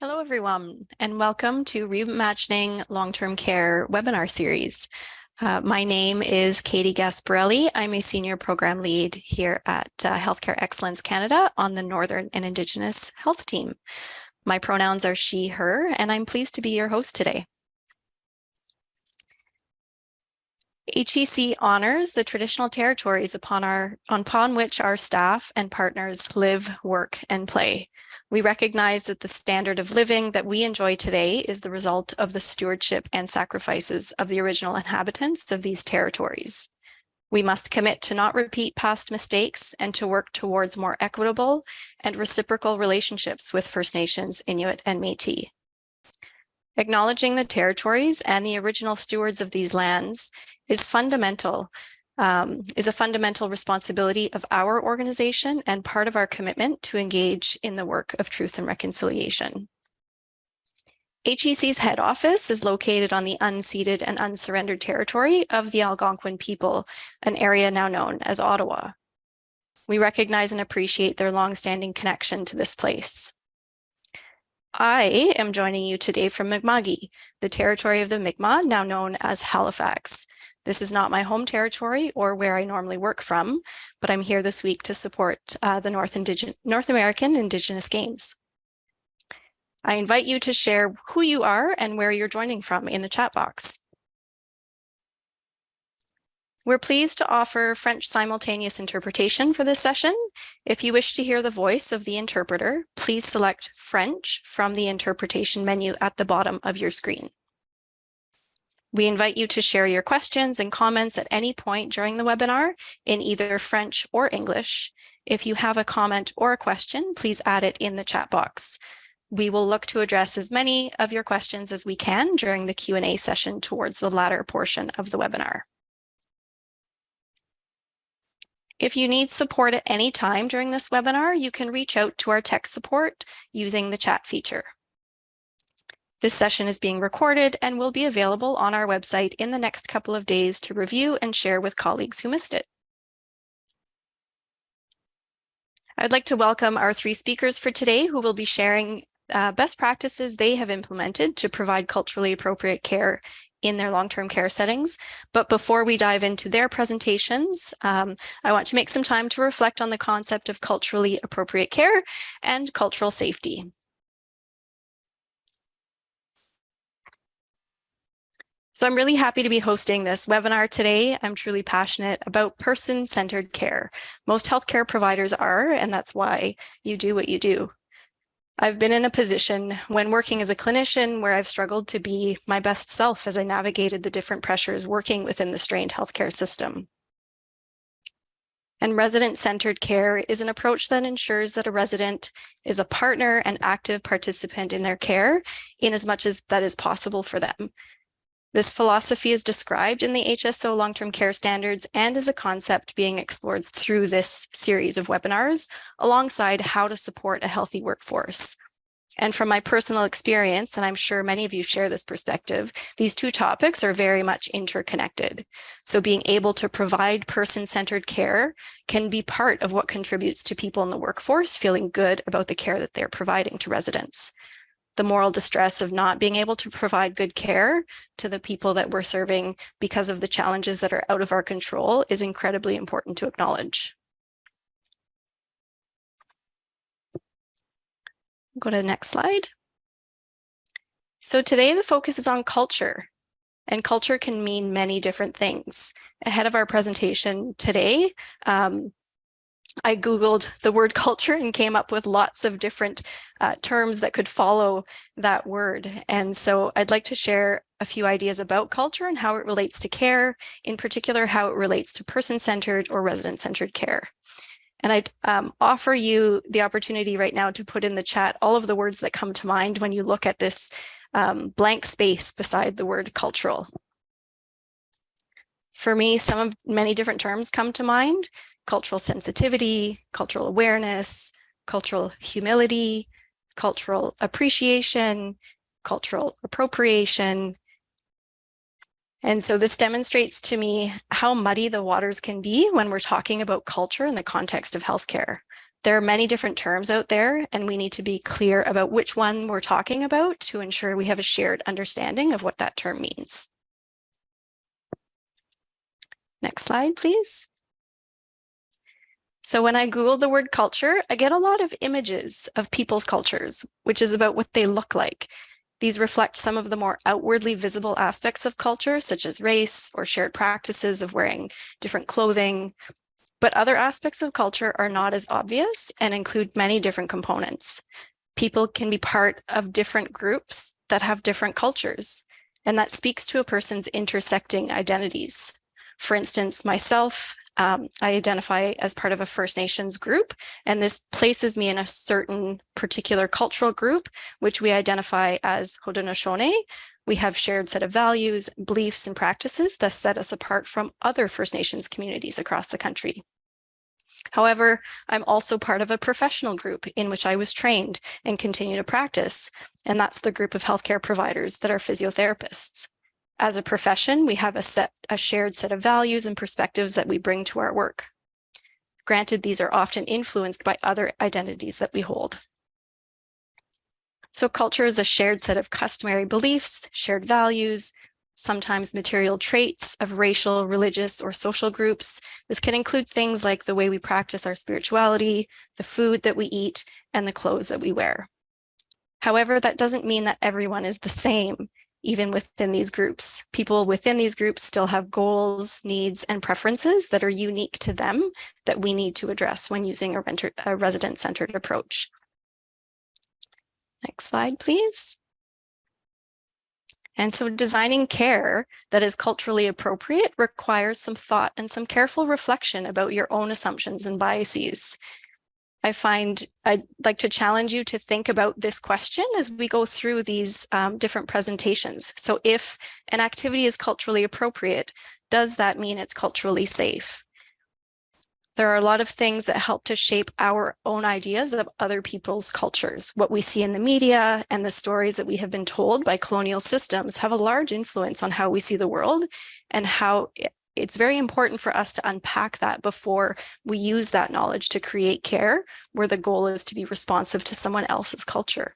Hello, everyone, and welcome to Reimagining Long-Term Care webinar series. My name is Katie Gasparelli. I'm a Senior Program Lead here at Healthcare Excellence Canada on the Northern and Indigenous Health Team. My pronouns are she, her, and I'm pleased to be your host today. HEC honors the traditional territories upon which our staff and partners live, work, and play. We recognize that the standard of living that we enjoy today is the result of the stewardship and sacrifices of the original inhabitants of these territories. We must commit to not repeat past mistakes and to work towards more equitable and reciprocal relationships with First Nations, Inuit, and Métis. Acknowledging the territories and the original stewards of these lands is a fundamental responsibility of our organization and part of our commitment to engage in the work of truth and reconciliation. HEC's head office is located on the unceded and unsurrendered territory of the Algonquin people, an area now known as Ottawa. We recognize and appreciate their longstanding connection to this place. I am joining you today from Mi'kma'ki, the territory of the Mi'kmaq, now known as Halifax. This is not my home territory or where I normally work from, but I'm here this week to support the North American Indigenous Games. I invite you to share who you are and where you're joining from in the chat box. We're pleased to offer French simultaneous interpretation for this session. If you wish to hear the voice of the interpreter, please select French from the interpretation menu at the bottom of your screen. We invite you to share your questions and comments at any point during the webinar in either French or English. If you have a comment or a question, please add it in the chat box. We will look to address as many of your questions as we can during the Q&A session towards the latter portion of the webinar. If you need support at any time during this webinar, you can reach out to our tech support using the chat feature. This session is being recorded and will be available on our website in the next couple of days to review and share with colleagues who missed it. I'd like to welcome our three speakers for today who will be sharing best practices they have implemented to provide culturally appropriate care in their long-term care settings. But before we dive into their presentations, I want to make some time to reflect on the concept of culturally appropriate care and cultural safety. So I'm really happy to be hosting this webinar today. I'm truly passionate about person-centered care. Most healthcare providers are, and that's why you do what you do. I've been in a position when working as a clinician where I've struggled to be my best self as I navigated the different pressures working within the strained healthcare system. And resident-centered care is an approach that ensures that a resident is a partner and active participant in their care in as much as that is possible for them. This philosophy is described in the HSO long-term care standards and is a concept being explored through this series of webinars alongside how to support a healthy workforce. And from my personal experience, and I'm sure many of you share this perspective, these two topics are very much interconnected. So being able to provide person-centered care can be part of what contributes to people in the workforce feeling good about the care that they're providing to residents. The moral distress of not being able to provide good care to the people that we're serving because of the challenges that are out of our control is incredibly important to acknowledge. Go to the next slide. So today the focus is on culture, and culture can mean many different things. Ahead of our presentation today, I Googled the word culture and came up with lots of different terms that could follow that word. And so I'd like to share a few ideas about culture and how it relates to care, in particular, how it relates to person-centered or resident-centered care. And I'd offer you the opportunity right now to put in the chat all of the words that come to mind when you look at this blank space beside the word cultural. For me, many different terms come to mind: cultural sensitivity, cultural awareness, cultural humility, cultural appreciation, cultural appropriation. And so this demonstrates to me how muddy the waters can be when we're talking about culture in the context of healthcare. There are many different terms out there, and we need to be clear about which one we're talking about to ensure we have a shared understanding of what that term means. Next slide, please. So when I Google the word culture, I get a lot of images of people's cultures, which is about what they look like. These reflect some of the more outwardly visible aspects of culture, such as race or shared practices of wearing different clothing. But other aspects of culture are not as obvious and include many different components. People can be part of different groups that have different cultures, and that speaks to a person's intersecting identities. For instance, myself, I identify as part of a First Nations group, and this places me in a certain particular cultural group, which we identify as Haudenosaunee. We have shared set of values, beliefs, and practices that set us apart from other First Nations communities across the country. However, I'm also part of a professional group in which I was trained and continue to practice, and that's the group of healthcare providers that are physiotherapists. As a profession, we have a shared set of values and perspectives that we bring to our work. Granted, these are often influenced by other identities that we hold. So culture is a shared set of customary beliefs, shared values, sometimes material traits of racial, religious, or social groups. This can include things like the way we practice our spirituality, the food that we eat, and the clothes that we wear. However, that doesn't mean that everyone is the same. Even within these groups, people within these groups still have goals, needs, and preferences that are unique to them that we need to address when using a resident-centered approach. Next slide, please. And so designing care that is culturally appropriate requires some thought and some careful reflection about your own assumptions and biases. I'd like to challenge you to think about this question as we go through these different presentations. So if an activity is culturally appropriate, does that mean it's culturally safe? There are a lot of things that help to shape our own ideas of other people's cultures. What we see in the media and the stories that we have been told by colonial systems have a large influence on how we see the world and how it's very important for us to unpack that before we use that knowledge to create care, where the goal is to be responsive to someone else's culture.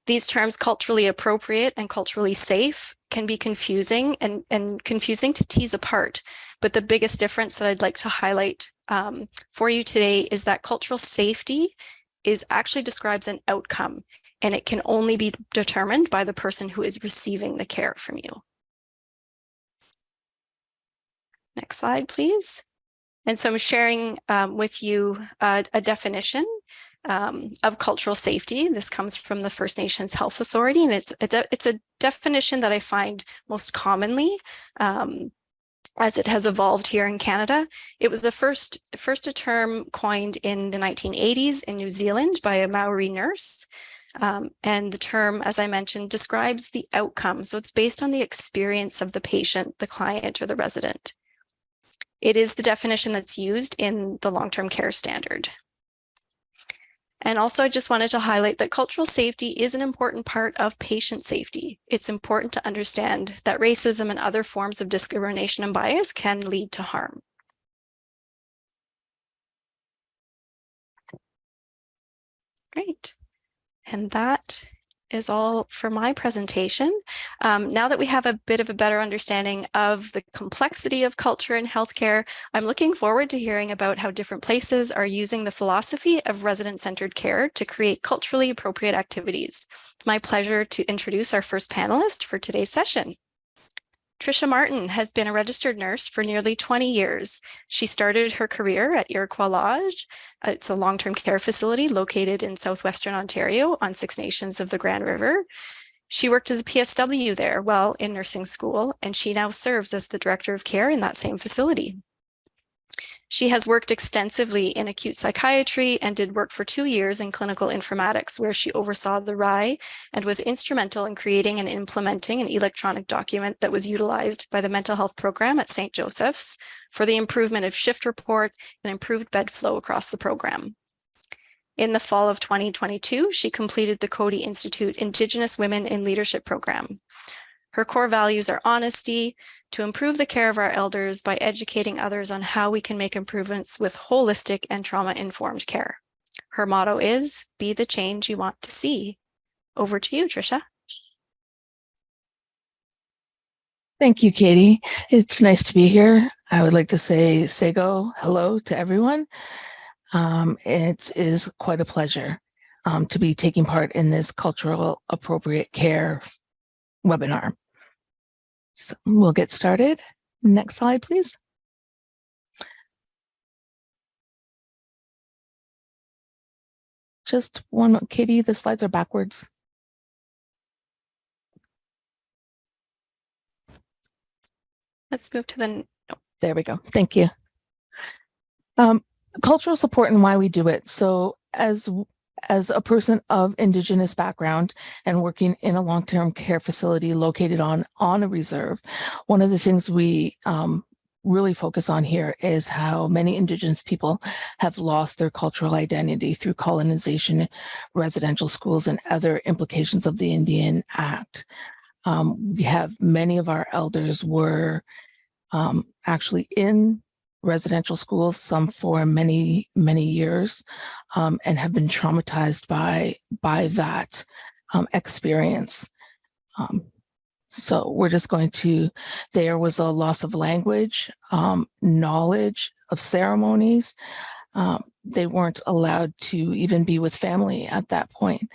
These terms, culturally appropriate and culturally safe, can be confusing and confusing to tease apart. But the biggest difference that I'd like to highlight for you today is that cultural safety actually describes an outcome, and it can only be determined by the person who is receiving the care from you. Next slide, please. And so I'm sharing with you a definition of cultural safety. This comes from the First Nations Health Authority, and it's a definition that I find most commonly as it has evolved here in Canada. It was the first a term coined in the 1980s in New Zealand by a Maori nurse. And the term, as I mentioned, describes the outcome. So it's based on the experience of the patient, the client, or the resident. It is the definition that's used in the long-term care standard. And also, I just wanted to highlight that cultural safety is an important part of patient safety. It's important to understand that racism and other forms of discrimination and bias can lead to harm. Great. And that is all for my presentation. Now that we have a bit of a better understanding of the complexity of culture in healthcare, I'm looking forward to hearing about how different places are using the philosophy of resident-centered care to create culturally appropriate activities. It's my pleasure to introduce our first panelist for today's session. Tricia Martin has been a registered nurse for nearly 20 years. She started her career at Iroquois Lodge. It's a long-term care facility located in southwestern Ontario on Six Nations of the Grand River. She worked as a PSW there while in nursing school, and she now serves as the director of care in that same facility. She has worked extensively in acute psychiatry and did work for 2 years in clinical informatics, where she oversaw the RAI and was instrumental in creating and implementing an electronic document that was utilized by the mental health program at St. Joseph's for the improvement of shift report and improved bed flow across the program. In the fall of 2022, she completed the Coady Institute Indigenous Women in Leadership program. Her core values are honesty, to improve the care of our elders by educating others on how we can make improvements with holistic and trauma-informed care. Her motto is, be the change you want to see. Over to you, Tricia. Thank you, Katie. It's nice to be here. I would like to say Sego hello to everyone. It is quite a pleasure to be taking part in this cultural appropriate care webinar. So we'll get started. Next slide, please. Just one, Katie, the slides are backwards. Let's move to the... No. There we go. Thank you. Cultural support and why we do it. So as a person of Indigenous background and working in a long-term care facility located on a reserve, one of the things we really focus on here is how many Indigenous people have lost their cultural identity through colonization, residential schools, and other implications of the Indian Act. We have many of our elders were actually in residential schools, some for many, many years, and have been traumatized by that experience. So we're just going to, there was a loss of language, knowledge of ceremonies. They weren't allowed to even be with family at that point.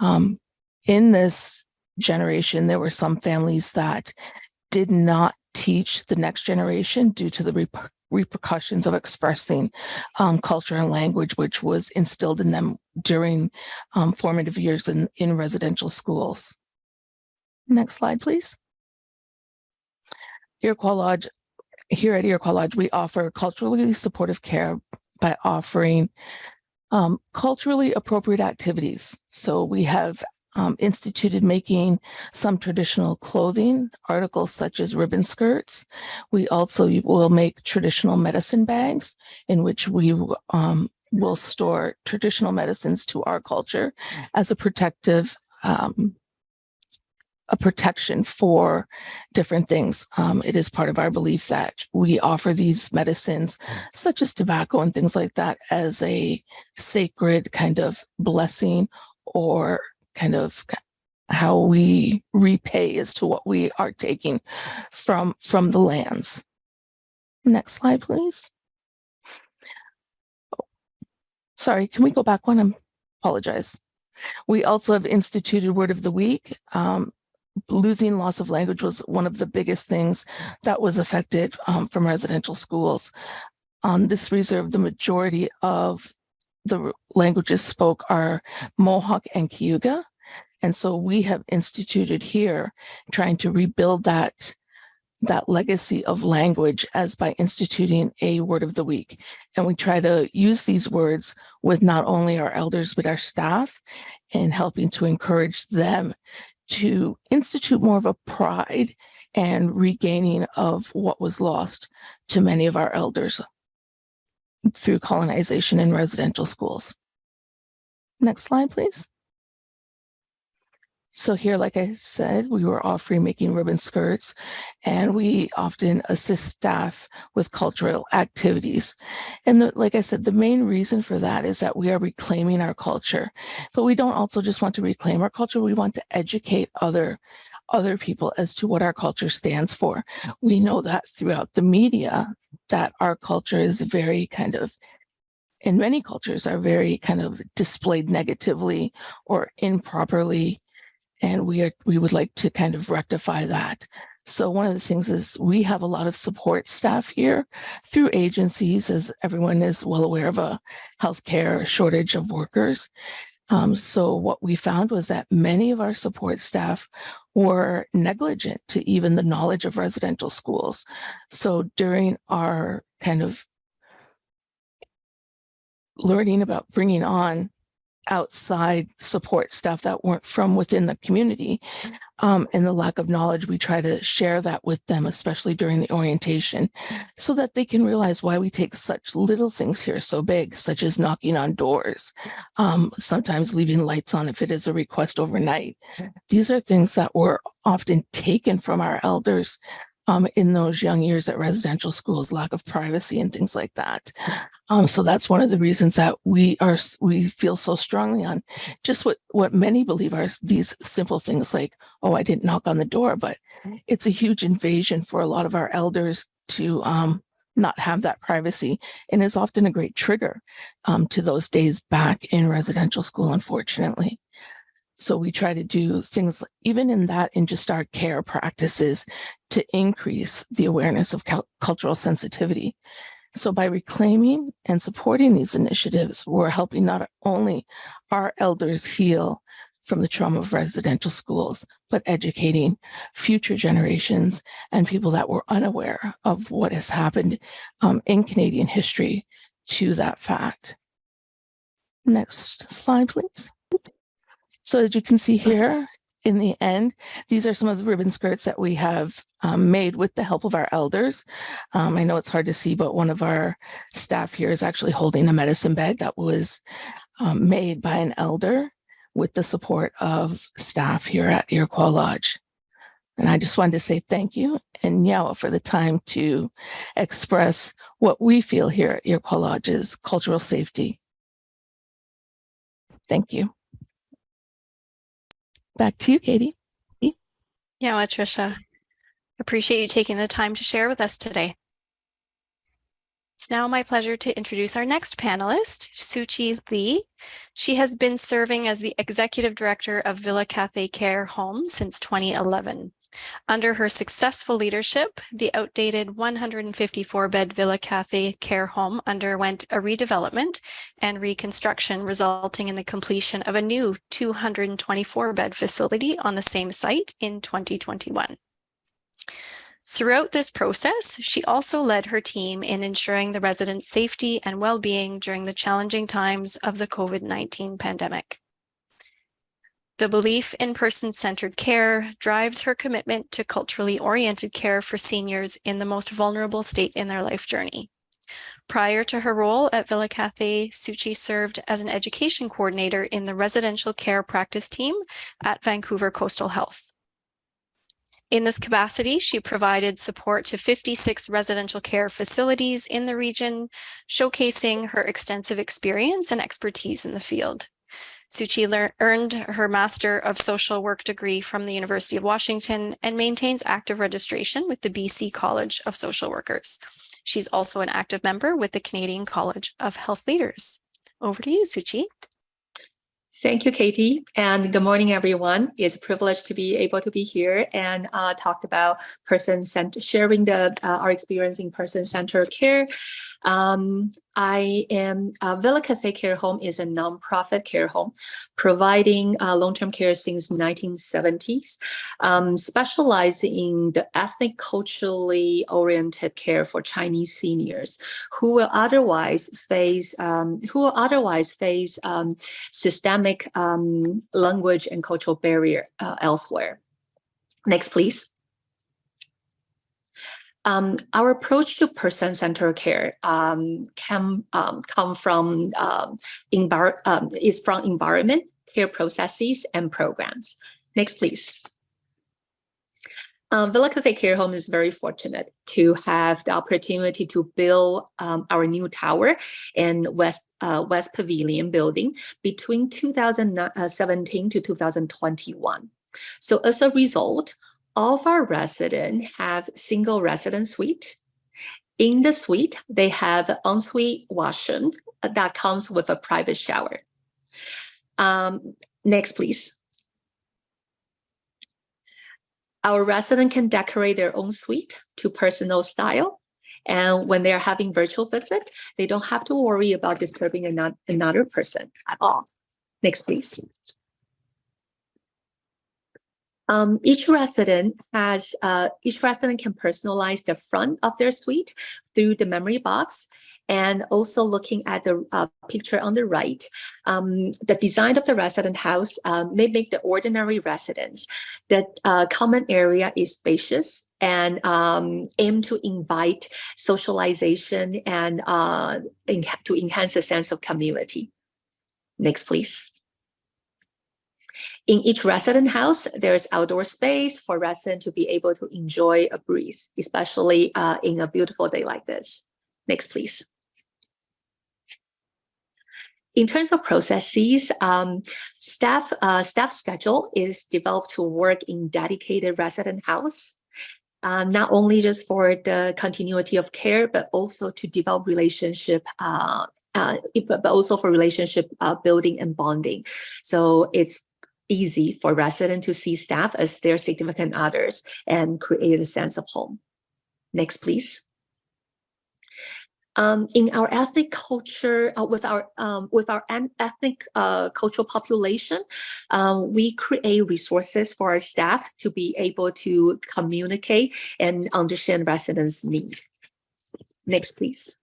In this generation, there were some families that did not teach the next generation due to the repercussions of expressing culture and language, which was instilled in them during formative years in residential schools. Next slide, please. Iroquois Lodge, here at Iroquois Lodge, we offer culturally supportive care by offering culturally appropriate activities. So we have instituted making some traditional clothing, articles such as ribbon skirts. We also will make traditional medicine bags in which we will store traditional medicines to our culture as a protective a protection for different things. It is part of our belief that we offer these medicines, such as tobacco and things like that, as a sacred kind of blessing, or kind of how we repay as to what we are taking from the lands. Next slide, please. Oh, sorry, can we go back one? I apologize. We also have instituted Word of the Week. Losing loss of language was one of the biggest things that was affected from residential schools. On this reserve, the majority of the languages spoke are Mohawk and Cayuga. And so we have instituted here trying to rebuild that legacy of language as by instituting a Word of the Week. And we try to use these words with not only our elders, but our staff, and helping to encourage them to institute more of a pride and regaining of what was lost to many of our elders through colonization in residential schools. Next slide, please. So here, like I said, we were offering making ribbon skirts, and we often assist staff with cultural activities. And like I said, the main reason for that is that we are reclaiming our culture, but we don't also just want to reclaim our culture. We want to educate other people as to what our culture stands for. We know that throughout the media that our culture is very kind of, in many cultures, are very kind of displayed negatively or improperly. And we would like to kind of rectify that. So one of the things is we have a lot of support staff here through agencies, as everyone is well aware of a healthcare shortage of workers. So what we found was that many of our support staff were negligent to even the knowledge of residential schools. So during our kind of learning about bringing on outside support staff that weren't from within the community, and the lack of knowledge, we try to share that with them, especially during the orientation, so that they can realize why we take such little things here so big, such as knocking on doors, sometimes leaving lights on if it is a request overnight. These are things that were often taken from our elders in those young years at residential schools, lack of privacy and things like that. So that's one of the reasons that we feel so strongly on just what many believe are these simple things like, oh, I didn't knock on the door, but it's a huge invasion for a lot of our elders to not have that privacy, and is often a great trigger to those days back in residential school, unfortunately. So we try to do things even in that, in just our care practices, to increase the awareness of cultural sensitivity. So by reclaiming and supporting these initiatives, we're helping not only our elders heal from the trauma of residential schools, but educating future generations and people that were unaware of what has happened in Canadian history to that fact. Next slide, please. So as you can see here, in the end, these are some of the ribbon skirts that we have made with the help of our elders. I know it's hard to see, but one of our staff here is actually holding a medicine bag that was made by an elder with the support of staff here at Iroquois Lodge. And I just wanted to say thank you and Yawa for the time to express what we feel here at Iroquois Lodge is cultural safety. Thank you. Back to you, Katie. Yeah, Trisha. Appreciate you taking the time to share with us today. It's now my pleasure to introduce our next panelist, Suchi Lee. She has been serving as the Executive Director of Villa Cathay Care Home since 2011. Under her successful leadership, the outdated 154-bed Villa Cathay Care Home underwent a redevelopment and reconstruction, resulting in the completion of a new 224-bed facility on the same site in 2021. Throughout this process, she also led her team in ensuring the residents' safety and well-being during the challenging times of the COVID-19 pandemic. The belief in person-centered care drives her commitment to culturally oriented care for seniors in the most vulnerable state in their life journey. Prior to her role at Villa Cathay, Suchi served as an education coordinator in the residential care practice team at Vancouver Coastal Health. In this capacity, she provided support to 56 residential care facilities in the region, showcasing her extensive experience and expertise in the field. Suchi earned her Master of Social Work degree from the University of Washington and maintains active registration with the BC College of Social Workers. She's also an active member with the Canadian College of Health Leaders. Over to you, Suchi. Thank you, Katie, and good morning, everyone. It's a privilege to be able to be here and talk about sharing our experience in person-centered care. I am Villa Cathay Care Home is a nonprofit care home providing long-term care since 1970s, specializing in the ethnic, culturally oriented care for Chinese seniors who will otherwise face systemic language and cultural barrier elsewhere. Next, please. Our approach to person-centered care can come from environment, care processes, and programs. Next, please. Villa Cathay Care Home is very fortunate to have the opportunity to build our new tower and West Pavilion building between 2017 to 2021. So as a result, all of our residents have single resident suite. In the suite, they have an ensuite washroom that comes with a private shower. Next, please. Our residents can decorate their own suite to personal style. And when they're having virtual visit, they don't have to worry about disturbing another person at all. Next, please. Each resident can personalize the front of their suite through the memory box. And also looking at the picture on the right, the design of the resident house may make the ordinary residence. The common area is spacious and aim to invite socialization and to enhance a sense of community. Next, please. In each resident house, there's outdoor space for residents to be able to enjoy a breeze, especially in a beautiful day like this. Next, please. In terms of processes, staff schedule is developed to work in dedicated resident house, not only just for the continuity of care, but also to develop relationship, but also for relationship building and bonding. So it's easy for residents to see staff as their significant others and create a sense of home. Next, please. In our ethnic culture, with our ethnic cultural population, we create resources for our staff to be able to communicate and understand residents' needs. Next, please.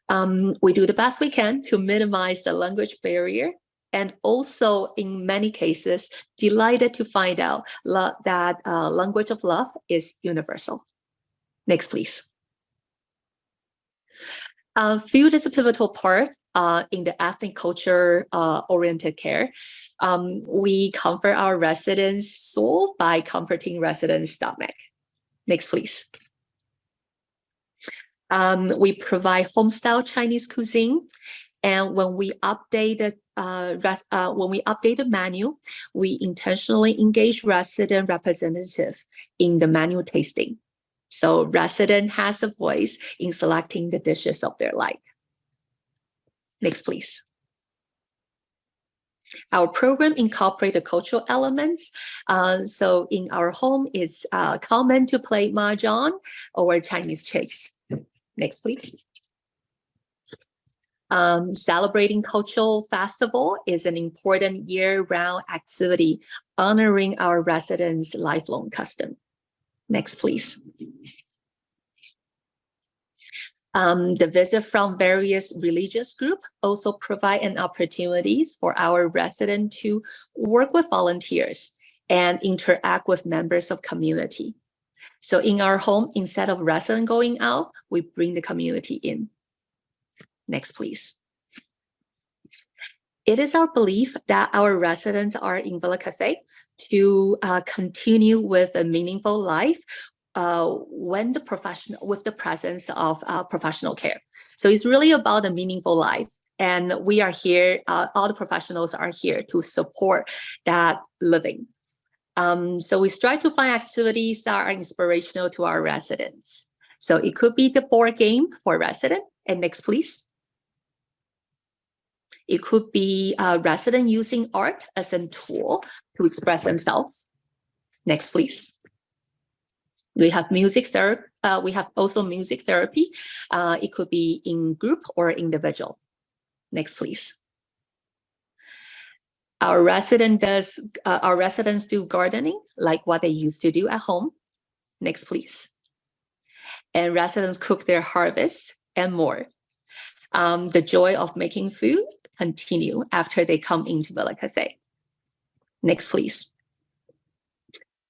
We do the best we can to minimize the language barrier, and also in many cases, delighted to find out that language of love is universal. Next, please. Food is a pivotal part in the ethnic culture oriented care. We comfort our residents' soul by comforting residents' stomach. Next, please. We provide home-style Chinese cuisine, and when we update the menu, we intentionally engage resident representative in the menu tasting. So resident has a voice in selecting the dishes of their like. Next, please. Our program incorporates the cultural elements. So in our home, it's common to play mahjong or Chinese chess. Next, please. Celebrating cultural festival is an important year-round activity honoring our residents' lifelong custom. Next, please. The visit from various religious groups also provide an opportunities for our residents to work with volunteers and interact with members of community. So in our home, instead of resident going out, we bring the community in. Next, please. It is our belief that our residents are in Villa Cafe to continue with a meaningful life with the presence of professional care. So it's really about a meaningful life. And we are here, all the professionals are here to support that living. So we strive to find activities that are inspirational to our residents. So it could be the board game for residents. And next, please. It could be a resident using art as a tool to express themselves. Next, please. We have music therapy. We have also music therapy. It could be in group or individual. Next, please. Our residents do gardening like what they used to do at home. Next, please. And residents cook their harvest and more. The joy of making food continue after they come into Villa Cafe. Next, please.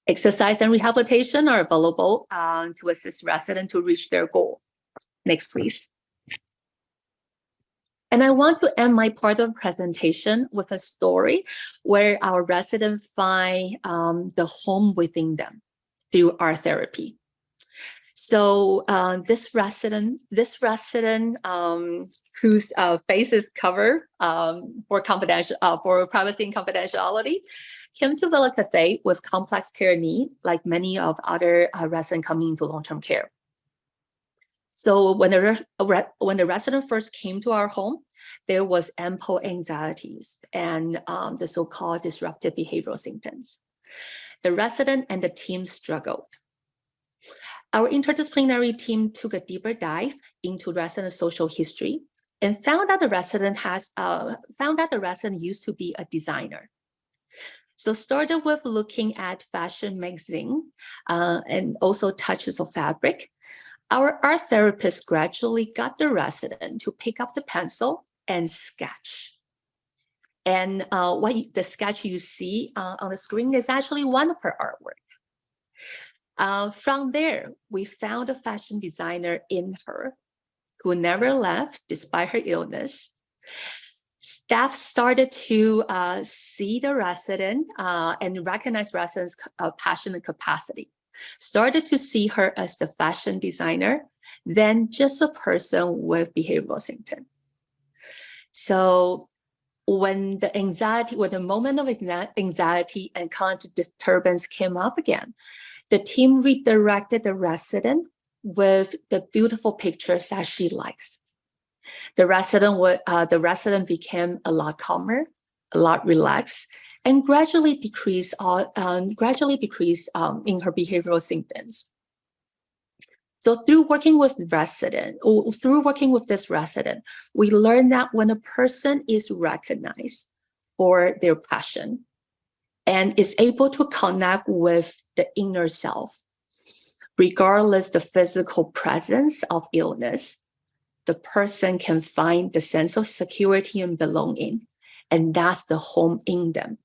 Exercise and rehabilitation are available to assist residents to reach their goal. Next, please. And I want to end my part of the presentation with a story where our residents find the home within them through art therapy. So this resident whose face is covered for privacy and confidentiality came to Villa Cafe with complex care needs, like many of other residents coming into long-term care. So when the resident first came to our home, there was ample anxieties and the so-called disruptive behavioral symptoms. The resident and the team struggled. Our interdisciplinary team took a deeper dive into resident's social history and found that the resident used to be a designer. So started with looking at fashion magazine and also touches of fabric. Our art therapist gradually got the resident to pick up the pencil and sketch. And the sketch you see on the screen is actually one of her artwork. From there, we found a fashion designer in her who never left despite her illness. Staff started to see the resident and recognize residents' passion and capacity. Started to see her as the fashion designer, then just a person with behavioral symptom. So when the moment of anxiety and cognitive disturbance came up again, the team redirected the resident with the beautiful pictures that she likes. The resident became a lot calmer, a lot relaxed, and gradually decreased in her behavioral symptoms. So through working with this resident, we learned that when a person is recognized for their passion and is able to connect with the inner self, regardless the physical presence of illness, the person can find the sense of security and belonging, and that's the home in them.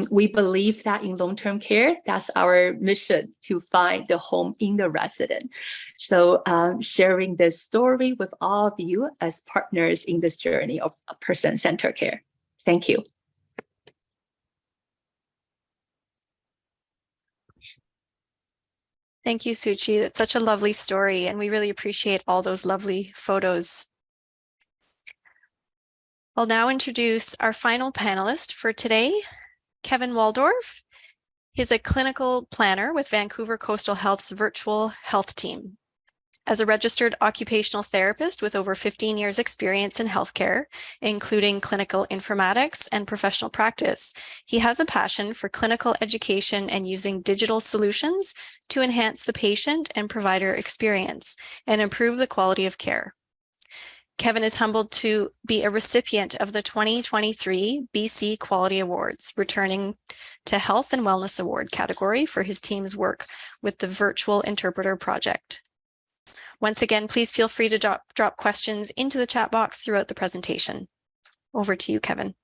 We believe that in long-term care, that's our mission, to find the home in the resident. So sharing this story with all of you as partners in this journey of person-centered care. Thank you. Thank you, Suchi. That's such a lovely story, and we really appreciate all those lovely photos. I'll now introduce our final panelist for today, Kevin Waldorf. He's a clinical planner with Vancouver Coastal Health's virtual health team. As a registered occupational therapist with over 15 years experience in healthcare, including clinical informatics and professional practice, he has a passion for clinical education and using digital solutions to enhance the patient and provider experience and improve the quality of care. Kevin is humbled to be a recipient of the 2023 BC Quality Awards, returning to Health and Wellness Award category for his team's work with the Virtual Interpreter Project. Once again, please feel free to drop questions into the chat box throughout the presentation. Over to you, Kevin.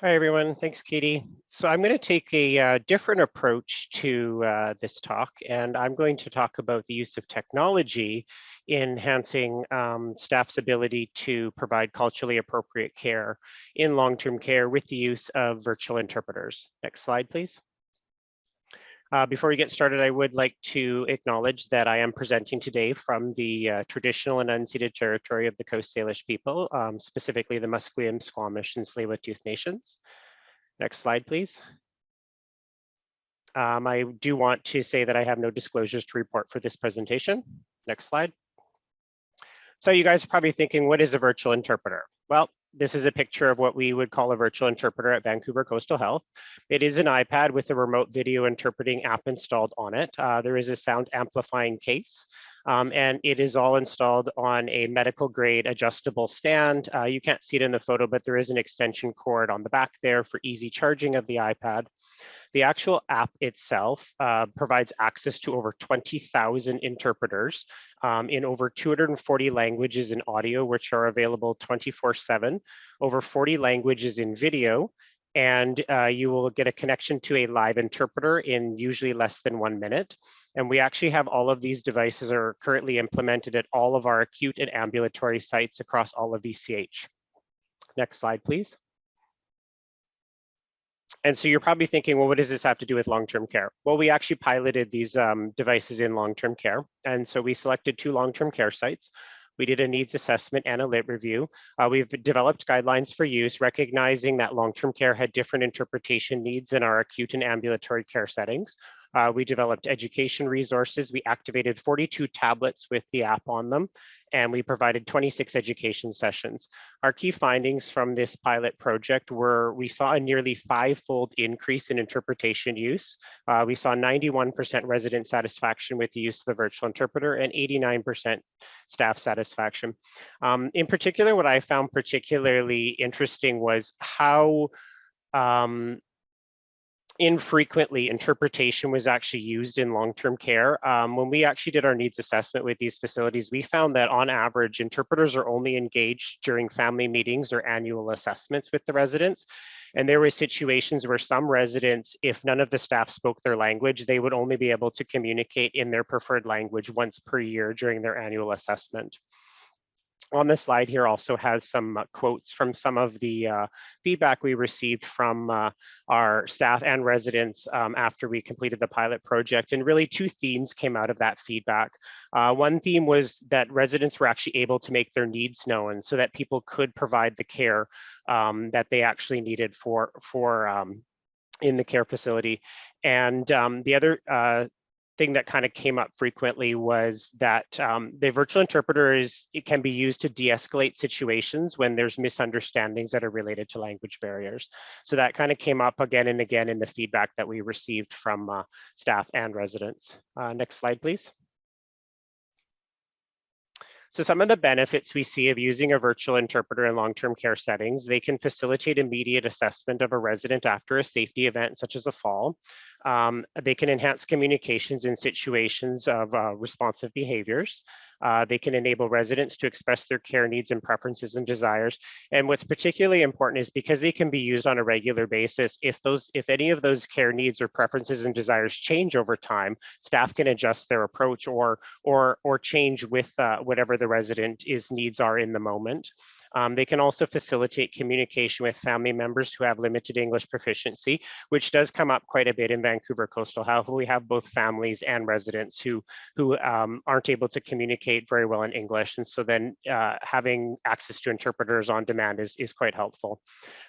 Hi, everyone. Thanks, Katie. So I'm going to take a different approach to this talk, and I'm going to talk about the use of technology in enhancing staff's ability to provide culturally appropriate care in long-term care with the use of virtual interpreters. Next slide, please. Before we get started, I would like to acknowledge that I am presenting today from the traditional and unceded territory of the Coast Salish people, specifically the Musqueam, Squamish, and Tsleil-Waututh nations. Next slide, please. I do want to say that I have no disclosures to report for this presentation. Next slide. So you guys are probably thinking, what is a virtual interpreter? Well, this is a picture of what we would call a virtual interpreter at Vancouver Coastal Health. It is an iPad with a remote video interpreting app installed on it. There is a sound amplifying case, and it is all installed on a medical grade adjustable stand. You can't see it in the photo, but there is an extension cord on the back there for easy charging of the iPad. The actual app itself provides access to over 20,000 interpreters in over 240 languages in audio, which are available 24/7, over 40 languages in video, and you will get a connection to a live interpreter in usually less than 1 minute. And we actually have all of these devices are currently implemented at all of our acute and ambulatory sites across all of VCH. Next slide, please. And so you're probably thinking, well, what does this have to do with long-term care? Well, we actually piloted these devices in long-term care. And so we selected 2 long-term care sites. We did a needs assessment and a lit review. We've developed guidelines for use, recognizing that long-term care had different interpretation needs in our acute and ambulatory care settings. We developed education resources. We activated 42 tablets with the app on them, and we provided 26 education sessions. Our key findings from this pilot project were we saw a nearly 5-fold increase in interpretation use. We saw 91% resident satisfaction with the use of the virtual interpreter and 89% staff satisfaction. In particular, what I found particularly interesting was how infrequently, interpretation was actually used in long-term care. When we actually did our needs assessment with these facilities, we found that on average, interpreters are only engaged during family meetings or annual assessments with the residents. And there were situations where some residents, if none of the staff spoke their language, they would only be able to communicate in their preferred language once per year during their annual assessment. On the slide here also has some quotes from some of the feedback we received from our staff and residents after we completed the pilot project. And really 2 themes came out of that feedback. One theme was that residents were actually able to make their needs known so that people could provide the care that they actually needed for in the care facility. And the other thing that kind of came up frequently was that the virtual interpreter it can be used to de-escalate situations when there's misunderstandings that are related to language barriers. So that kind of came up again and again in the feedback that we received from staff and residents. Next slide, please. So some of the benefits we see of using a virtual interpreter in long-term care settings, they can facilitate immediate assessment of a resident after a safety event, such as a fall. They can enhance communications in situations of responsive behaviors. They can enable residents to express their care needs and preferences and desires. And what's particularly important is because they can be used on a regular basis, if any of those care needs or preferences and desires change over time, staff can adjust their approach or change with whatever the resident's needs are in the moment. They can also facilitate communication with family members who have limited English proficiency, which does come up quite a bit in Vancouver Coastal Health. We have both families and residents who aren't able to communicate very well in English. And so then having access to interpreters on demand is quite helpful.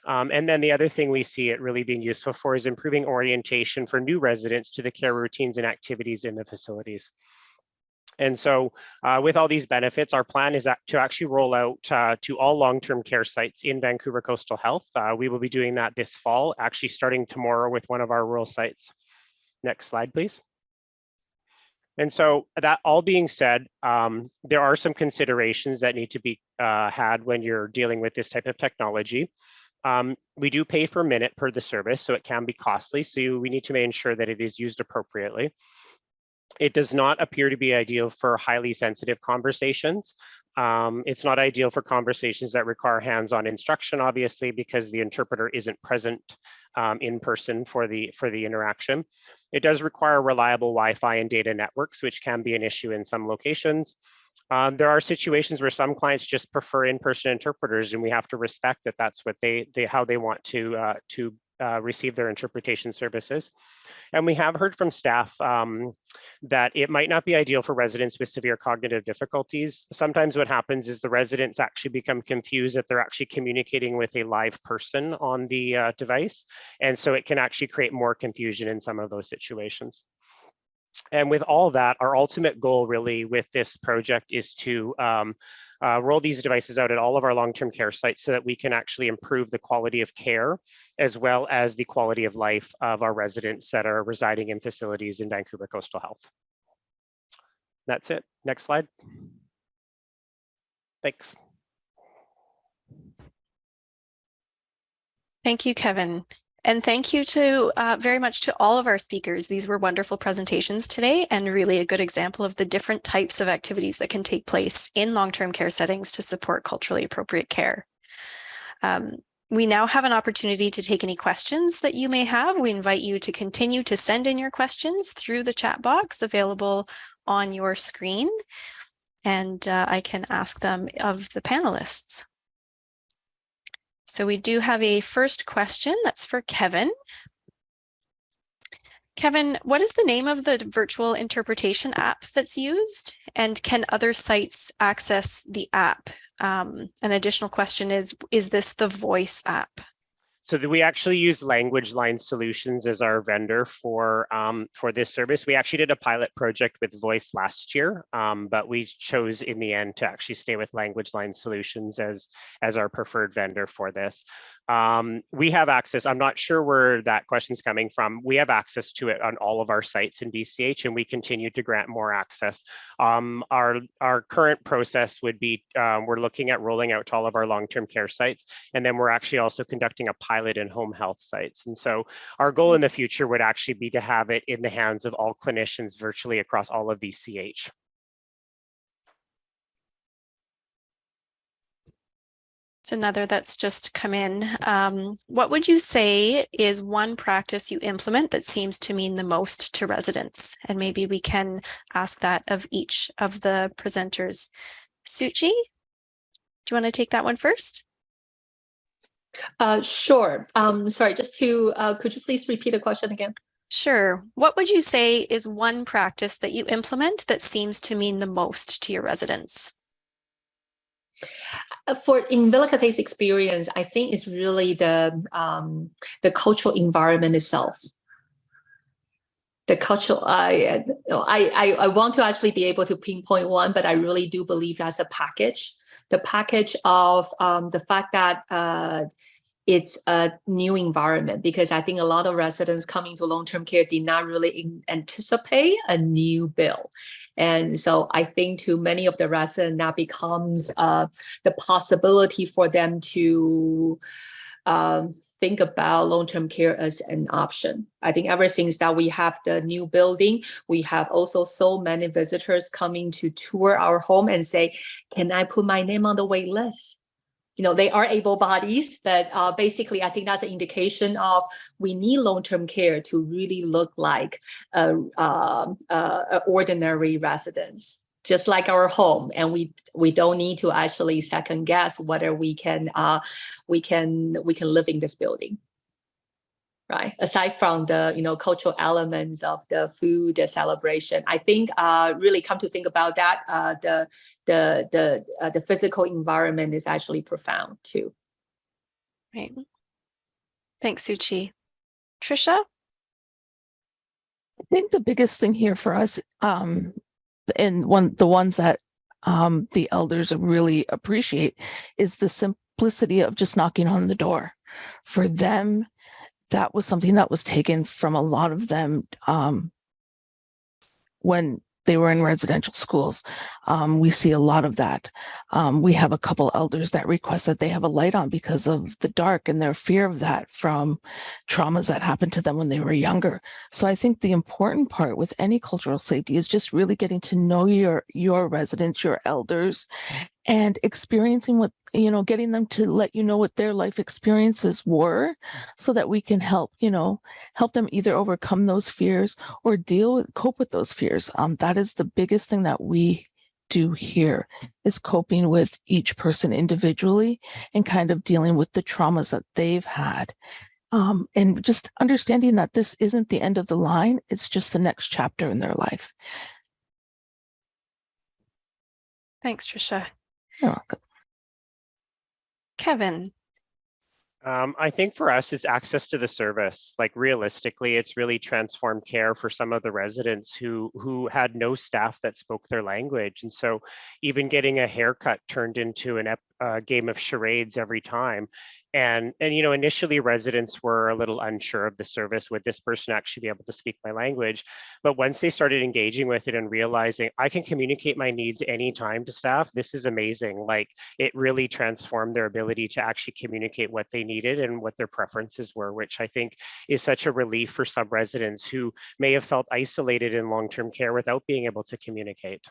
And then the other thing we see it really being useful for is improving orientation for new residents to the care routines and activities in the facilities. And so with all these benefits, our plan is to actually roll out to all long-term care sites in Vancouver Coastal Health. We will be doing that this fall, actually starting tomorrow with one of our rural sites. Next slide, please. And so that all being said, there are some considerations that need to be had when you're dealing with this type of technology. We do pay per minute per the service, so it can be costly. So we need to make sure that it is used appropriately. It does not appear to be ideal for highly sensitive conversations. It's not ideal for conversations that require hands-on instruction, obviously, because the interpreter isn't present in person for the interaction. It does require reliable Wi-Fi and data networks, which can be an issue in some locations. There are situations where some clients just prefer in-person interpreters, and we have to respect that that's what how they want to receive their interpretation services. And we have heard from staff that it might not be ideal for residents with severe cognitive difficulties. Sometimes what happens is the residents actually become confused that they're actually communicating with a live person on the device. And so it can actually create more confusion in some of those situations. And with all that, our ultimate goal really with this project is to roll these devices out at all of our long-term care sites so that we can actually improve the quality of care as well as the quality of life of our residents that are residing in facilities in Vancouver Coastal Health. That's it. Next slide. Thanks. Thank you, Kevin. And thank you very much to all of our speakers. These were wonderful presentations today and really a good example of the different types of activities that can take place in long-term care settings to support culturally appropriate care. We now have an opportunity to take any questions that you may have. We invite you to continue to send in your questions through the chat box available on your screen, and I can ask them of the panelists. So we do have a first question that's for Kevin. Kevin, what is the name of the virtual interpretation app that's used? And can other sites access the app? An additional question is this the voice app? So we actually use Language Line Solutions as our vendor for this service. We actually did a pilot project with Voice last year, but we chose in the end to actually stay with Language Line Solutions as our preferred vendor for this. We have access. I'm not sure where that question's coming from. We have access to it on all of our sites in VCH, and we continue to grant more access. Our current process would be we're looking at rolling out to all of our long-term care sites, and then we're actually also conducting a pilot pilot in home health sites. And so our goal in the future would actually be to have it in the hands of all clinicians virtually across all of these CH. So another that's just come in. What would you say is one practice you implement that seems to mean the most to residents? And maybe we can ask that of each of the presenters. Suchi, do you want to take that one first? Sure. Sorry, just to, could you please repeat the question again? Sure. What would you say is one practice that you implement that seems to mean the most to your residents? For in Villa Cathe's experience, I think it's really the cultural environment itself. The cultural, I want to actually be able to pinpoint one, but I really do believe that's a package. The package of the fact that it's a new environment, because I think a lot of residents coming to long-term care did not really anticipate a new bill. And so I think to many of the residents, that becomes the possibility for them to think about long-term care as an option. I think ever since that we have the new building, we have also so many visitors coming to tour our home and say, can I put my name on the wait list? You know, they are able bodies, but basically, I think that's an indication of we need long-term care to really look like ordinary residents, just like our home, and we don't need to actually second guess whether we can live in this building. Right. Aside from the cultural elements of the food, the celebration, I think really come to think about that, the physical environment is actually profound too. Right. Thanks, Suchi. Trisha? I think the biggest thing here for us, and the ones that the elders really appreciate, is the simplicity of just knocking on the door. For them, that was something that was taken from a lot of them when they were in residential schools. We see a lot of that. We have a couple elders that request that they have a light on because of the dark and their fear of that from traumas that happened to them when they were younger. So I think the important part with any cultural safety is just really getting to know your residents, your elders, and experiencing what, getting them to let you know what their life experiences were, so that we can help them either overcome those fears or cope with those fears. That is the biggest thing that we do here, is coping with each person individually and kind of dealing with the traumas that they've had. And just understanding that this isn't the end of the line, it's just the next chapter in their life. Thanks, Trisha. You're welcome. Kevin. I think for us, it's access to the service. Like realistically, it's really transformed care for some of the residents who had no staff that spoke their language. And so even getting a haircut turned into a game of charades every time. And initially residents were a little unsure of the service. Would this person actually be able to speak my language? But once they started engaging with it and realizing I can communicate my needs anytime to staff, this is amazing. Like it really transformed their ability to actually communicate what they needed and what their preferences were, which I think is such a relief for some residents who may have felt isolated in long-term care without being able to communicate.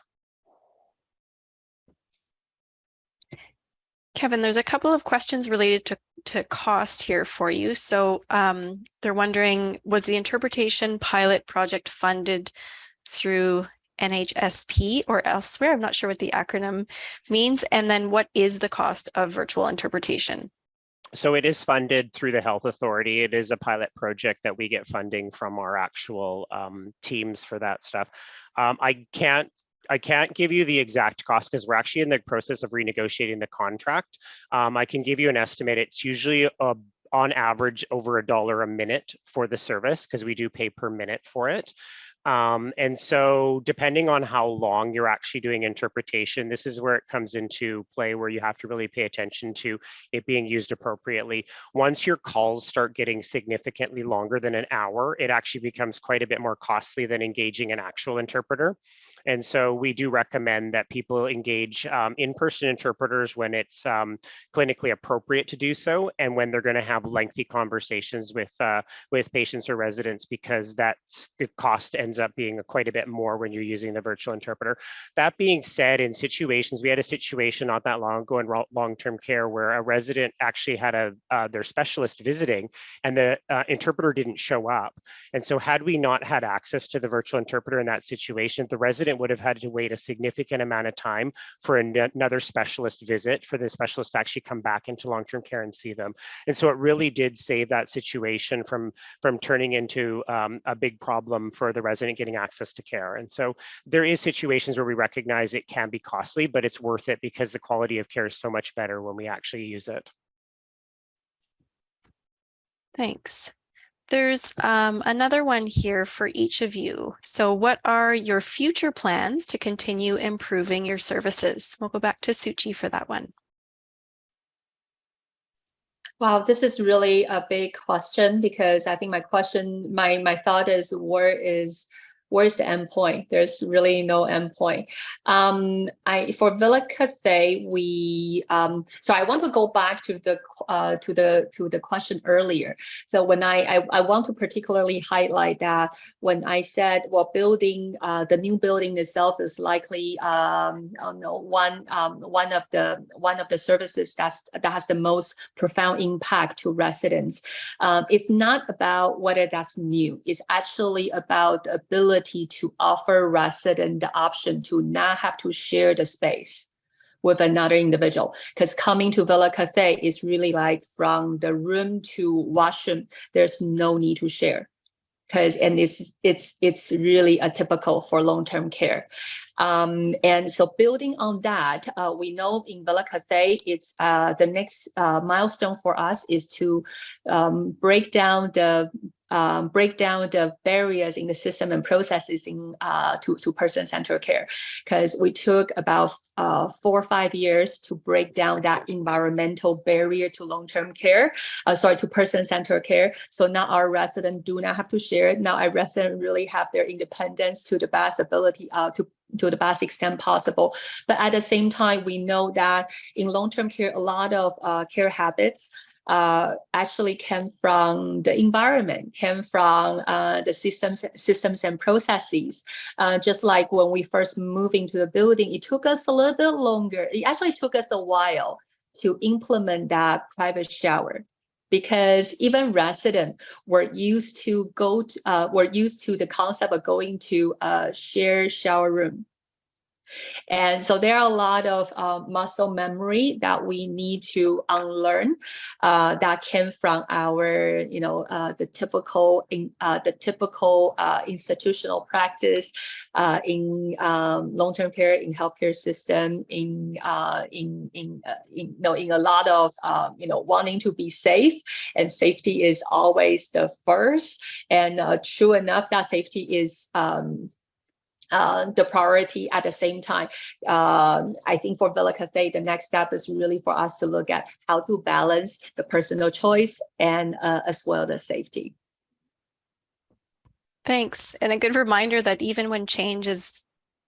Kevin, there's a couple of questions related to cost here for you. So they're wondering, was the interpretation pilot project funded through NHSP or elsewhere? I'm not sure what the acronym means. And then what is the cost of virtual interpretation? So it is funded through the Health Authority. It is a pilot project that we get funding from our actual teams for that stuff. I can't give you the exact cost because we're actually in the process of renegotiating the contract. I can give you an estimate. It's usually on average over $1 a minute for the service because we do pay per minute for it. And so depending on how long you're actually doing interpretation, this is where it comes into play, where you have to really pay attention to it being used appropriately. Once your calls start getting significantly longer than an hour, it actually becomes quite a bit more costly than engaging an actual interpreter. And so we do recommend that people engage in-person interpreters when it's clinically appropriate to do so, and when they're going to have lengthy conversations with patients or residents, because that cost ends up being quite a bit more when you're using the virtual interpreter. That being said, in situations, we had a situation not that long ago in long-term care where a resident actually had their specialist visiting, and the interpreter didn't show up. And so had we not had access to the virtual interpreter in that situation, the resident would have had to wait a significant amount of time for another specialist visit, for the specialist to actually come back into long-term care and see them. And so it really did save that situation from turning into a big problem for the resident getting access to care. And so there is situations where we recognize it can be costly, but it's worth it because the quality of care is so much better when we actually use it. Thanks. There's another one here for each of you. So what are your future plans to continue improving your services? We'll go back to Suchi for that one. Wow, this is really a big question, because I think my thought is, where's the end point? There's really no end point. For Villa Cathay, so I want to go back to the question earlier. So when I want to particularly highlight that when I said, well, the new building itself is likely one of the services that has the most profound impact to residents. It's not about whether that's new. It's actually about the ability to offer resident the option to not have to share the space with another individual. Because coming to Villa Cathay is really like from the room to washroom, there's no need to share. And it's really atypical for long-term care. And so building on that, we know in Villa Cathay, it's the next milestone for us is to break down the barriers in the system and processes to person-centered care, because we took about 4 or 5 years to break down that environmental barrier to long-term care, to person-centered care. So now our residents do not have to share it. Now our residents really have their independence to the best ability to the best extent possible. But at the same time, we know that in long-term care, a lot of care habits actually came from the environment, came from the systems and processes. Just like when we first moved into the building, it took us a little bit longer. It actually took us a while to implement that private shower, because even residents were used to the concept of going to a shared shower room. And so there are a lot of muscle memory that we need to unlearn that came from our, the typical institutional practice in long-term care, in healthcare system, in a lot of wanting to be safe, and safety is always the first. And true enough, that safety is the priority. At the same time, I think for Villa Cathay, the next step is really for us to look at how to balance the personal choice and as well the safety. Thanks. And a good reminder that even when change is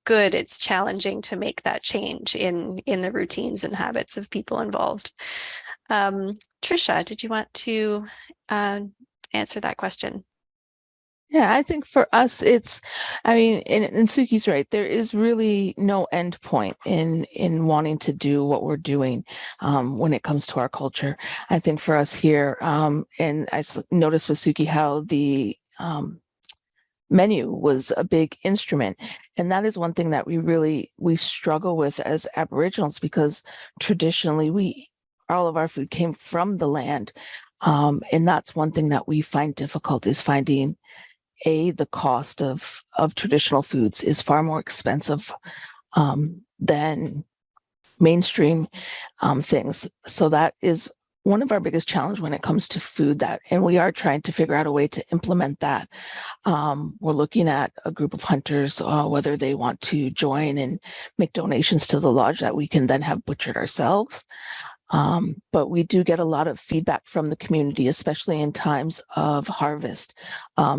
good, it's challenging to make that change in the routines and habits of people involved. Trisha, did you want to answer that question? Yeah, I think for us, and Suki's right. There is really no end point in wanting to do what we're doing when it comes to our culture. I think for us here, and I noticed with Suki how the menu was a big instrument. And that is one thing that we struggle with as Aboriginals, because traditionally all of our food came from the land. And that's one thing that we find difficult, is finding the cost of traditional foods is far more expensive than mainstream things. So that is one of our biggest challenge when it comes to food and we are trying to figure out a way to implement that. We're looking at a group of hunters, whether they want to join and make donations to the lodge that we can then have butchered ourselves. But we do get a lot of feedback from the community, especially in times of harvest,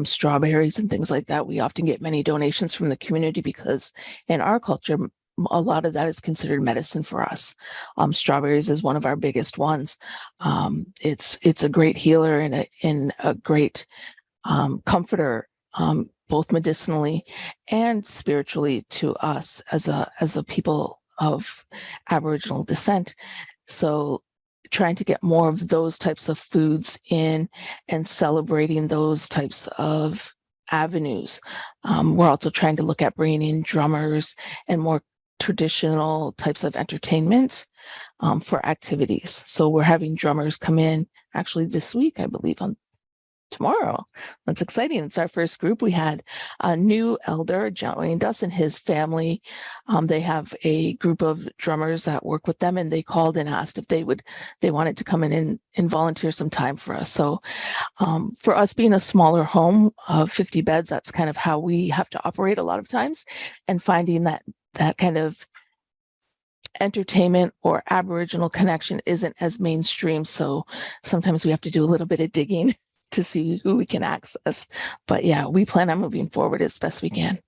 strawberries and things like that. We often get many donations from the community because in our culture, a lot of that is considered medicine for us. Strawberries is one of our biggest ones. It's a great healer and a great comforter, both medicinally and spiritually to us as a people of Aboriginal descent. So trying to get more of those types of foods in and celebrating those types of avenues. We're also trying to look at bringing in drummers and more traditional types of entertainment for activities. So we're having drummers come in actually this week, I believe, on tomorrow. That's exciting. It's our first group. We had a new elder joined us and his family. They have a group of drummers that work with them, and they called and asked if they wanted to come in and volunteer some time for us. So for us being a smaller home of 50 beds, that's kind of how we have to operate a lot of times, and finding that kind of entertainment or Aboriginal connection isn't as mainstream. So sometimes we have to do a little bit of digging to see who we can access. But yeah, we plan on moving forward as best we can.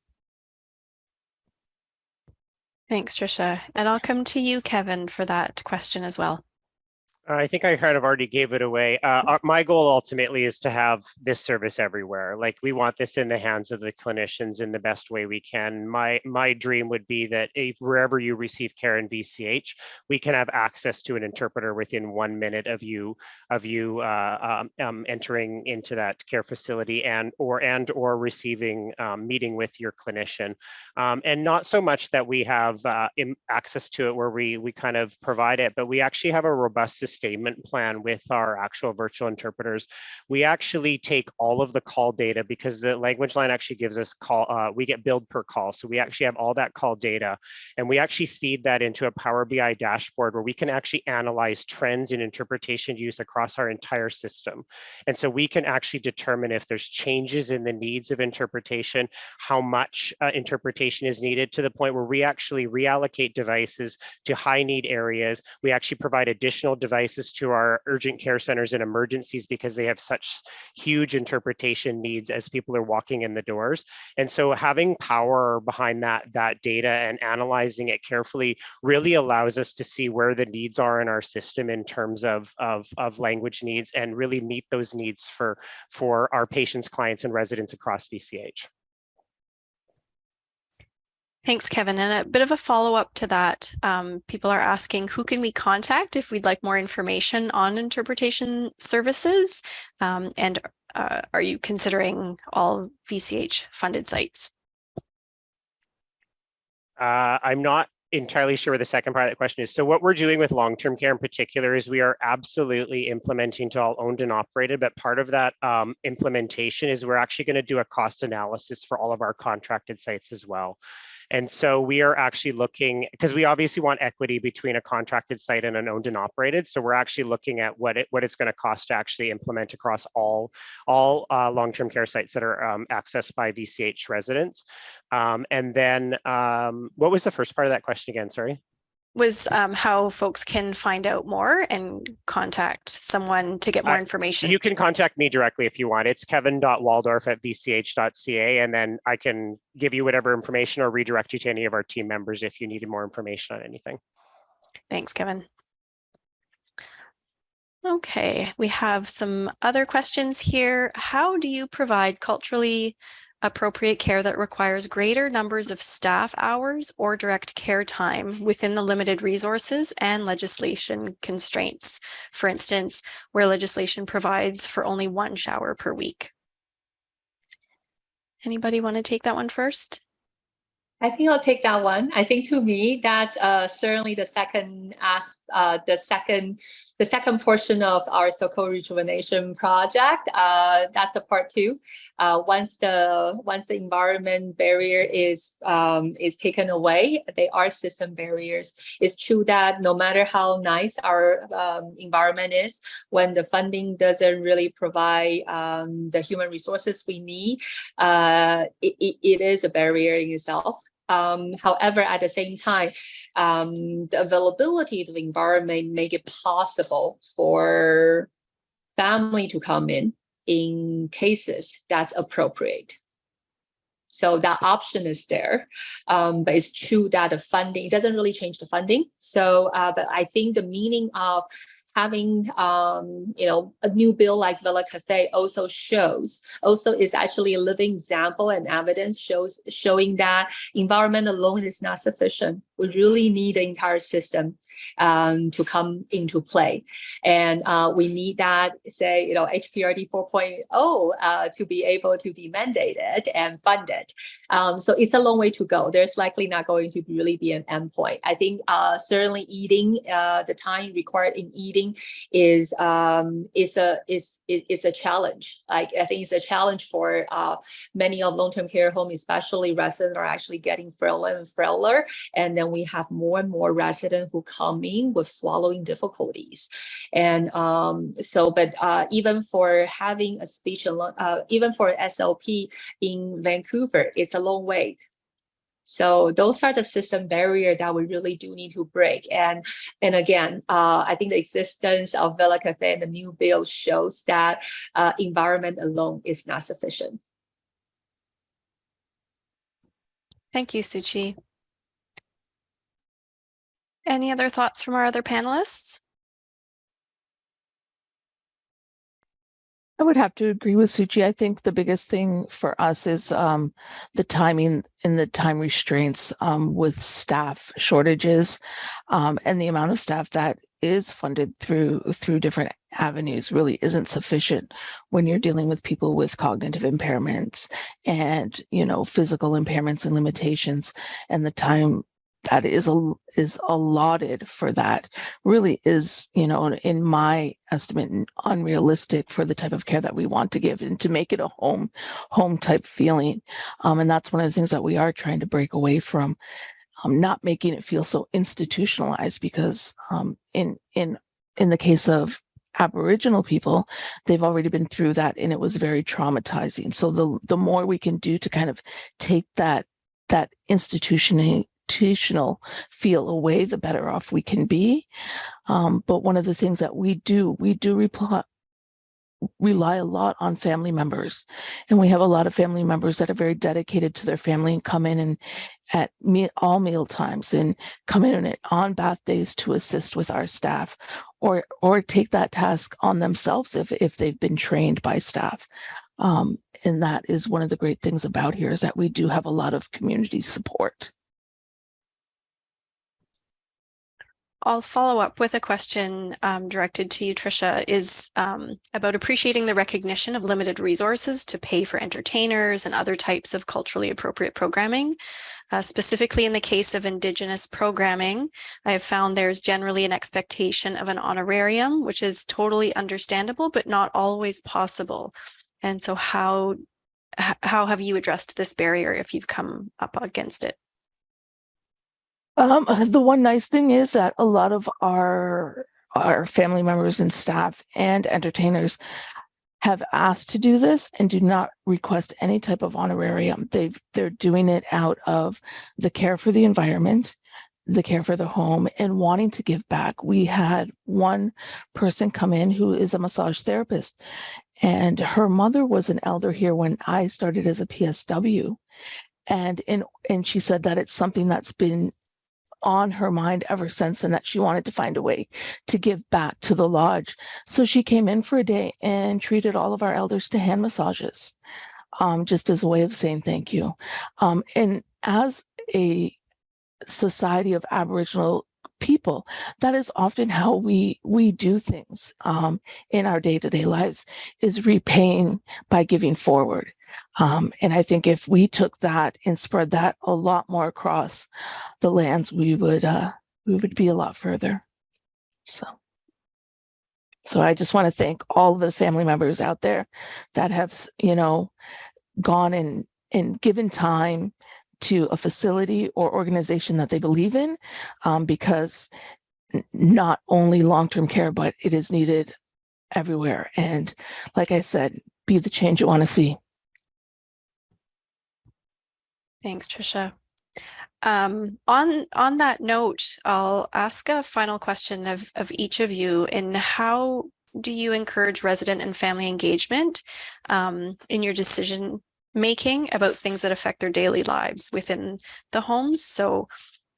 Thanks, Trisha. And I'll come to you, Kevin, for that question as well. I think I kind of already gave it away. My goal ultimately is to have this service everywhere. Like, we want this in the hands of the clinicians in the best way we can. My dream would be that wherever you receive care in VCH, we can have access to an interpreter within 1 minute of you entering into that care facility and or receiving meeting with your clinician, and not so much that we have access to it where we kind of provide it, but we actually have a robust sustainment plan with our actual virtual interpreters. We actually take all of the call data, because the language line actually gives us we get billed per call. So we actually have all that call data, and we actually feed that into a Power BI dashboard where we can actually analyze trends in interpretation use across our entire system. And so we can actually determine if there's changes in the needs of interpretation, how much interpretation is needed, to the point where we actually reallocate devices to high need areas. We actually provide additional devices to our urgent care centers and emergencies because they have such huge interpretation needs as people are walking in the doors. And so having power behind that data and analyzing it carefully really allows us to see where the needs are in our system in terms of language needs, and really meet those needs for our patients, clients, and residents across VCH. Thanks, Kevin. And a bit of a follow-up to that, people are asking, who can we contact if we'd like more information on interpretation services? And are you considering all VCH funded sites? I'm not entirely sure where the second part of the question is. So what we're doing with long-term care in particular is we are absolutely implementing to all owned and operated, but part of that implementation is we're actually going to do a cost analysis for all of our contracted sites as well. And so we are actually looking, because we obviously want equity between a contracted site and an owned and operated. So we're actually looking at what it's going to cost to actually implement across all long-term care sites that are accessed by VCH residents. And then what was the first part of that question again? Sorry. Was how folks can find out more and contact someone to get more information. You can contact me directly if you want. It's kevin.waldorf@vch.ca, and then I can give you whatever information or redirect you to any of our team members if you needed more information on anything. Thanks, Kevin. Okay, we have some other questions here. How do you provide culturally appropriate care that requires greater numbers of staff hours or direct care time within the limited resources and legislation constraints? For instance, where legislation provides for only 1 shower per week. Anybody want to take that one first? I think I'll take that one. I think to me, that's certainly the second the second portion of our so-called rejuvenation project. That's the part two. Once the environment barrier is taken away, they are system barriers. It's true that no matter how nice our environment is, when the funding doesn't really provide the human resources we need, it is a barrier in itself. However, at the same time, the availability of the environment make it possible for family to come in cases that's appropriate. So that option is there, but it's true that the funding, it doesn't really change the funding. So, but I think the meaning of having a new bill like Villa Cathay also is actually a living example and evidence showing that environment alone is not sufficient. We really need the entire system to come into play, and we need that, say, HPRD 4.0 to be able to be mandated and funded. So it's a long way to go. There's likely not going to really be an endpoint. I think certainly eating, the time required in eating is a challenge. Like, I think it's a challenge for many of long-term care homes, especially residents are actually getting frailer and frailer, and then we have more and more residents who come in with swallowing difficulties. And even for having a speech, even for SLP in Vancouver, it's a long wait. So those are the system barrier that we really do need to break. And again, I think the existence of Villa Cathay and the new bill shows that environment alone is not sufficient. Thank you, Suchi. Any other thoughts from our other panelists? I would have to agree with Suchi. I think the biggest thing for us is the timing and the time restraints with staff shortages, and the amount of staff that is funded through different avenues really isn't sufficient when you're dealing with people with cognitive impairments and physical impairments and limitations, and the time that is allotted for that really is, in my estimate, unrealistic for the type of care that we want to give and to make it a home type feeling. And that's one of the things that we are trying to break away from, not making it feel so institutionalized, because in the case of Aboriginal people, they've already been through that and it was very traumatizing. So the more we can do to kind of take that institutional feel away, the better off we can be. But one of the things that we do rely a lot on family members, and we have a lot of family members that are very dedicated to their family and come in and at all meal times and come in on bath days to assist with our staff, or take that task on themselves if they've been trained by staff. And that is one of the great things about here, is that we do have a lot of community support. I'll follow up with a question directed to you, Tricia, is about appreciating the recognition of limited resources to pay for entertainers and other types of culturally appropriate programming. Specifically in the case of Indigenous programming, I have found there's generally an expectation of an honorarium, which is totally understandable, but not always possible. And so how have you addressed this barrier if you've come up against it? The one nice thing is that a lot of our family members and staff and entertainers have asked to do this and do not request any type of honorarium. They're doing it out of the care for the environment, the care for the home, and wanting to give back. We had one person come in who is a massage therapist, and her mother was an elder here when I started as a PSW. And she said that it's something that's been on her mind ever since, and that she wanted to find a way to give back to the lodge. So she came in for a day and treated all of our elders to hand massages, just as a way of saying thank you. And as a society of Aboriginal people, that is often how we do things in our day-to-day lives, is repaying by giving forward. And I think if we took that and spread that a lot more across the lands, we would be a lot further. So I just want to thank all the family members out there that have, gone and given time to a facility or organization that they believe in, because not only long-term care, but it is needed everywhere. And like I said, be the change you want to see. Thanks, Tricia. On that note, I'll ask a final question of each of you. And how do you encourage resident and family engagement in your decision making about things that affect their daily lives within the homes? So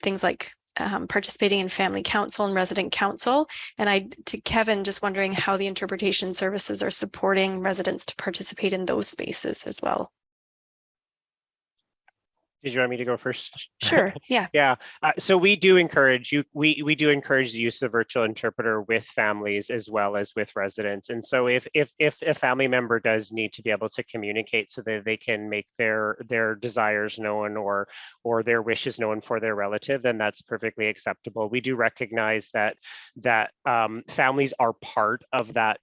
things like participating in family council and resident council. And to Kevin, just wondering how the interpretation services are supporting residents to participate in those spaces as well. Did you want me to go first? Sure. Yeah. Yeah. So we do encourage we do encourage the use of virtual interpreter with families as well as with residents. And so if a family member does need to be able to communicate so that they can make their desires known or their wishes known for their relative, then that's perfectly acceptable. We do recognize that families are part of that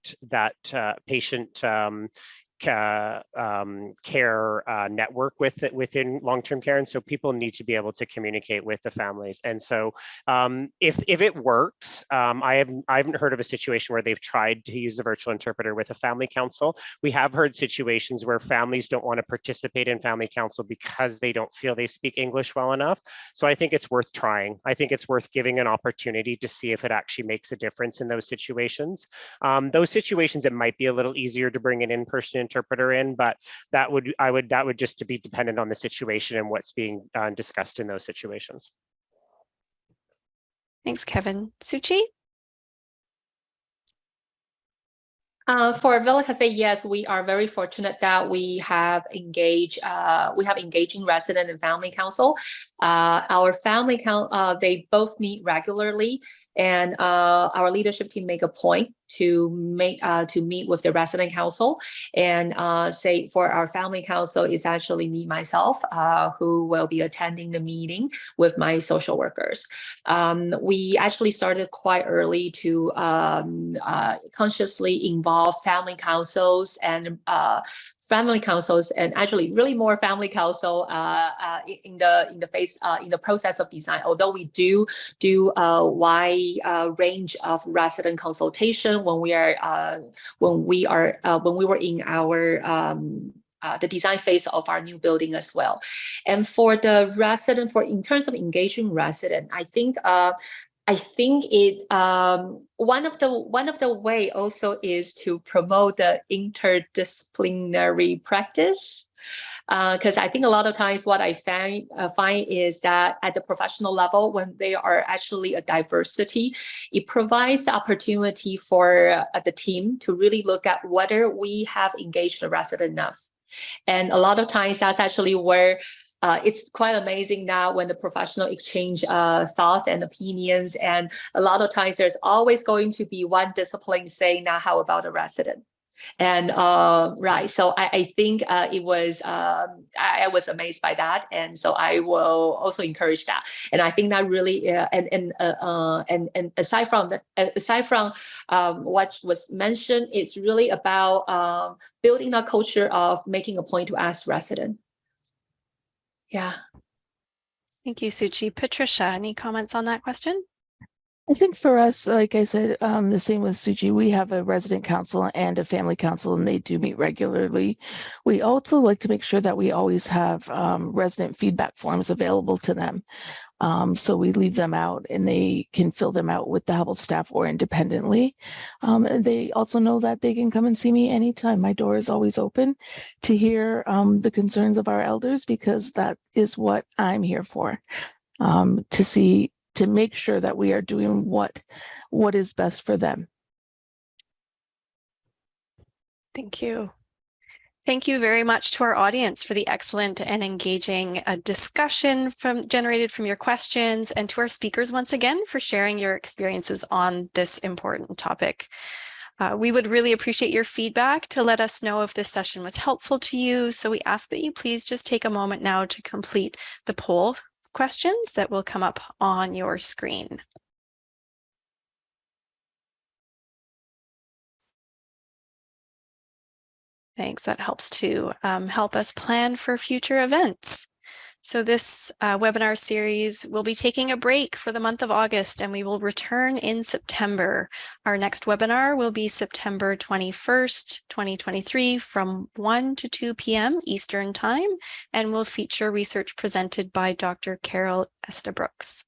patient care network within long-term care, and so people need to be able to communicate with the families. And so if it works, I haven't heard of a situation where they've tried to use the virtual interpreter with a family council. We have heard situations where families don't want to participate in family council because they don't feel they speak English well enough. So I think it's worth trying. I think it's worth giving an opportunity to see if it actually makes a difference in those situations. Those situations, it might be a little easier to bring an in-person interpreter in, but that would just to be dependent on the situation and what's being discussed in those situations. Thanks, Kevin. Suchi? For Villa Cafe, yes, we are very fortunate that we have engaging resident and family council. Our family council, they both meet regularly, and our leadership team make a point to meet with the resident council. And say for our family council, it's actually me myself who will be attending the meeting with my social workers. We actually started quite early to consciously involve family councils and actually really more family council in the process of design. Although we do a wide range of resident consultation when we were in our the design phase of our new building as well. And for the resident, in terms of engaging resident, I think it one of the way also is to promote the interdisciplinary practice, because I think a lot of times what I find is that at the professional level, when they are actually a diversity, it provides the opportunity for the team to really look at whether we have engaged the resident enough. And a lot of times that's actually where it's quite amazing now when the professional exchange thoughts and opinions, and a lot of times there's always going to be one discipline saying, now how about a resident? And right, so I think it was I was amazed by that, and so I will also encourage that. And I think that really and aside from what was mentioned, it's really about building a culture of making a point to ask resident. Yeah. Thank you, Suchi. Patricia, any comments on that question? I think for us, like I said, the same with Suchi, we have a resident council and a family council, and they do meet regularly. We also like to make sure that we always have resident feedback forms available to them. So we leave them out and they can fill them out with the help of staff or independently. And they also know that they can come and see me anytime. My door is always open to hear the concerns of our elders, because that is what I'm here for, to make sure that we are doing what is best for them. Thank you. Thank you very much to our audience for the excellent and engaging discussion generated from your questions, and to our speakers once again for sharing your experiences on this important topic. We would really appreciate your feedback to let us know if this session was helpful to you. So we ask that you please just take a moment now to complete the poll questions that will come up on your screen. Thanks. That helps to help us plan for future events. So this webinar series will be taking a break for the month of August, and we will return in September. Our next webinar will be September 21st, 2023 from 1 to 2 p.m. Eastern Time, and will feature research presented by Dr. Carol Estabrooks.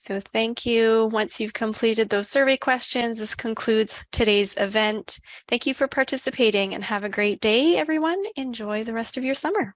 So thank you. Once you've completed those survey questions, this concludes today's event. Thank you for participating and have a great day, everyone. Enjoy the rest of your summer.